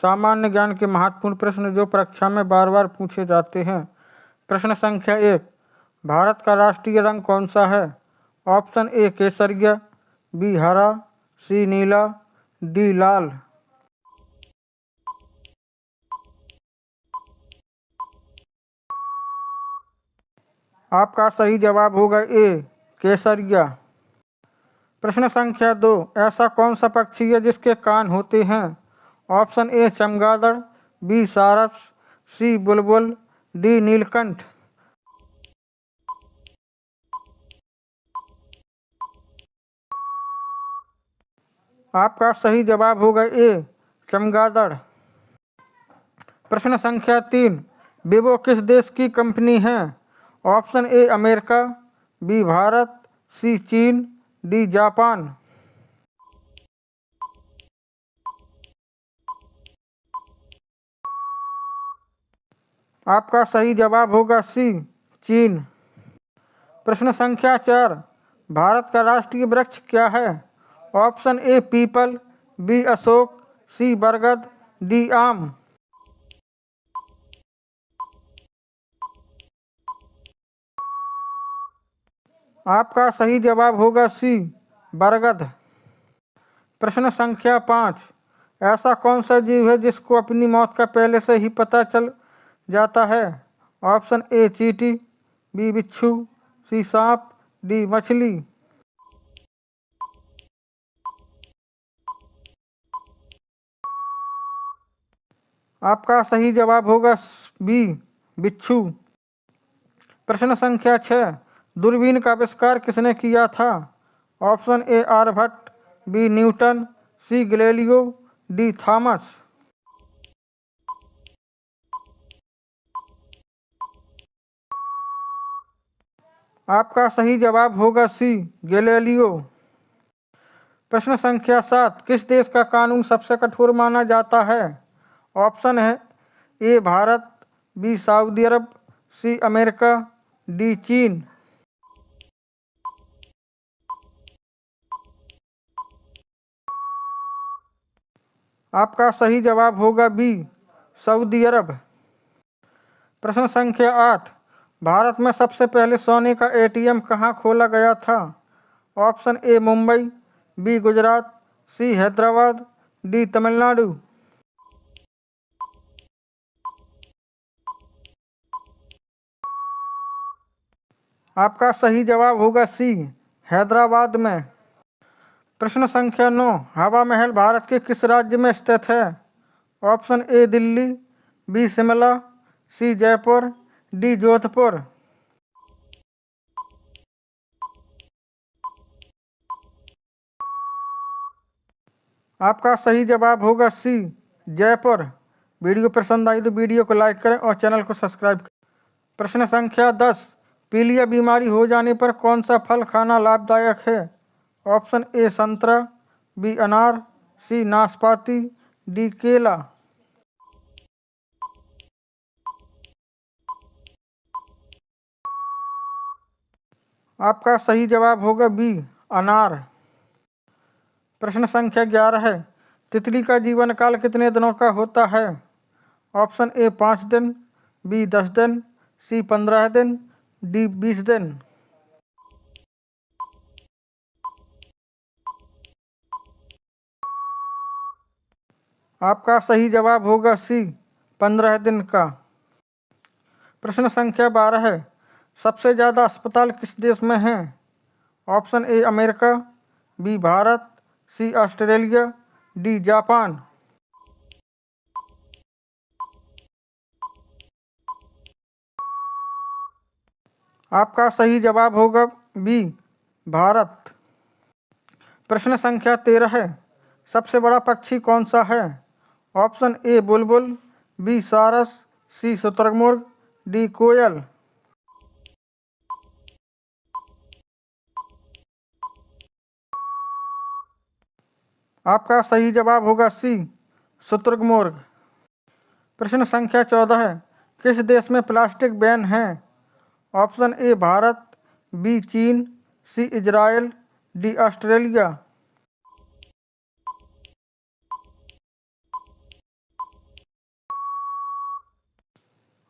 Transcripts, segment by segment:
सामान्य ज्ञान के महत्वपूर्ण प्रश्न जो परीक्षा में बार बार पूछे जाते हैं। प्रश्न संख्या 1, भारत का राष्ट्रीय रंग कौन सा है? ऑप्शन ए केसरिया, बी हरा, सी नीला, डी लाल। आपका सही जवाब होगा ए केसरिया। प्रश्न संख्या 2, ऐसा कौन सा पक्षी है जिसके कान होते हैं? ऑप्शन ए चमगादड़, बी सारस, सी बुलबुल, डी नीलकंठ। आपका सही जवाब होगा ए चमगादड़। प्रश्न संख्या 3, विवो किस देश की कंपनी है? Option A America, B Bharat, C चीन, डी जापान। आपका सही जवाब होगा सी चीन। प्रश्न संख्या 4, भारत का राष्ट्रीय वृक्ष क्या है? ऑप्शन ए पीपल, बी अशोक, सी बरगद, डी आम। आपका सही जवाब होगा सी बरगद। प्रश्न संख्या 5, ऐसा कौन सा जीव है जिसको अपनी मौत का पहले से ही पता चल जाता है? ऑप्शन ए चींटी, बी बिच्छू, सी सांप, डी मछली। आपका सही जवाब होगा बी बिच्छू। प्रश्न संख्या 6, दूरबीन का आविष्कार किसने किया था? Option A Aryabhatta, B Newton, C Galileo, D Thomas. आपका सही जवाब होगा सी गैलीलियो। प्रश्न संख्या 7, किस देश का कानून सबसे कठोर माना जाता है? ऑप्शन है ए भारत, बी सऊदी अरब, सी अमेरिका, डी चीन। आपका सही जवाब होगा बी सऊदी अरब। प्रश्न संख्या 8, भारत में सबसे पहले सोने का एटीएम कहाँ खोला गया था? Option A Mumbai, B Gujarat, C Hyderabad, D Tamil Nadu. आपका सही जवाब होगा सी हैदराबाद में। प्रश्न संख्या 9, हवा महल भारत के किस राज्य में स्थित है? Option A Delhi, B Shimla, C Jaipur, D Jodhpur. आपका सही जवाब होगा सी जयपुर। वीडियो पसंद आई तो वीडियो को लाइक करें और चैनल को सब्सक्राइब करें। प्रश्न संख्या 10, पीलिया बीमारी हो जाने पर कौन सा फल खाना लाभदायक है? ऑप्शन ए संतरा, बी अनार, सी नाशपाती, डी केला। आपका सही जवाब होगा बी अनार। प्रश्न संख्या 11 है, तितली का जीवन काल कितने दिनों का होता है? ऑप्शन ए 5 दिन, बी 10 दिन, सी 15 दिन, डी 20 दिन। आपका सही जवाब होगा सी 15 दिन का। प्रश्न संख्या 12 है, सबसे ज़्यादा अस्पताल किस देश में हैं? Option A America, B Bharat, C Australia, D Japan. आपका सही जवाब होगा बी भारत। प्रश्न संख्या 13 है, सबसे बड़ा पक्षी कौन सा है? ऑप्शन ए बुलबुल, बी सारस, सी शुतुरमुर्ग, डी कोयल। आपका सही जवाब होगा सी शुतुरमुर्ग। प्रश्न संख्या 14 है, किस देश में प्लास्टिक बैन है? ऑप्शन ए भारत, बी चीन, सी इजराइल, डी ऑस्ट्रेलिया।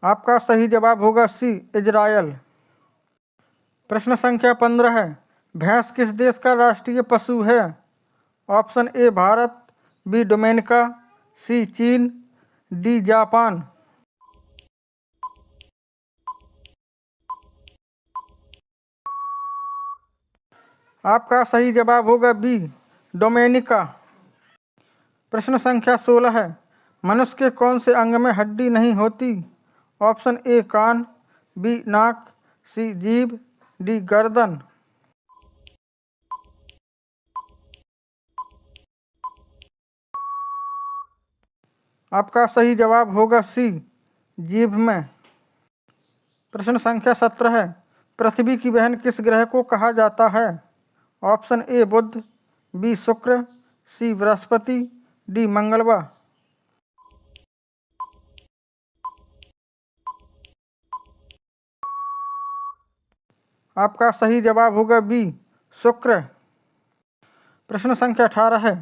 आपका सही जवाब होगा सी, इजरायल। प्रश्न संख्या 15 है, भैंस किस देश का राष्ट्रीय पशु है? Option A Bharat, B Dominica, C चीन, डी जापान। आपका सही जवाब होगा बी, डोमिनिका। प्रश्न संख्या 16 है, मनुष्य के कौन से अंग में हड्डी नहीं होती? ऑप्शन ए कान, बी नाक, सी जीभ, डी गर्दन। आपका सही जवाब होगा सी, जीभ में। प्रश्न संख्या 17 है, पृथ्वी की बहन किस ग्रह को कहा जाता है? ऑप्शन ए बुध, बी शुक्र, सी बृहस्पति, डी मंगलवार। आपका सही जवाब होगा बी, शुक्र। प्रश्न संख्या 18 है,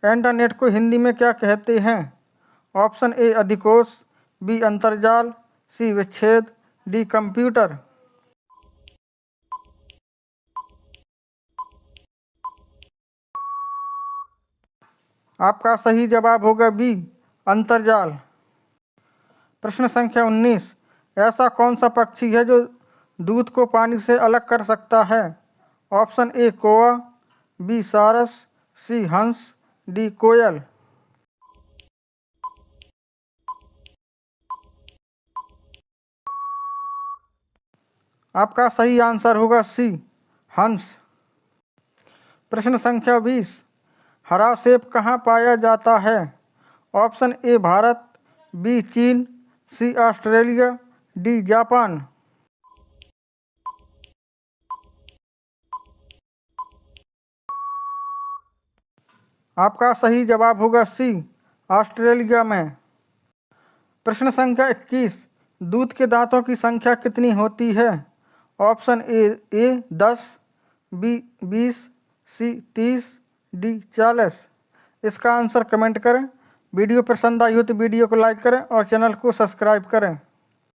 इंटरनेट को हिंदी में क्या कहते हैं? ऑप्शन ए अधिकोष, बी अंतर्जाल, सी विच्छेद, डी कंप्यूटर। आपका सही जवाब होगा बी, अंतर्जाल। प्रश्न संख्या 19, ऐसा कौन सा पक्षी है जो दूध को पानी से अलग कर सकता है? ऑप्शन ए कौवा, बी सारस, सी हंस, डी कोयल। आपका सही आंसर होगा सी, हंस। प्रश्न संख्या 20, हरा सेब कहाँ पाया जाता है? ऑप्शन ए भारत, बी चीन, सी ऑस्ट्रेलिया, डी जापान। आपका सही जवाब होगा सी, ऑस्ट्रेलिया में। प्रश्न संख्या 21, दूध के दांतों की संख्या कितनी होती है? Option A 10, B 20, C 30, D 40। इसका आंसर कमेंट करें। वीडियो पसंद आई हो तो वीडियो को लाइक करें और चैनल को सब्सक्राइब करें।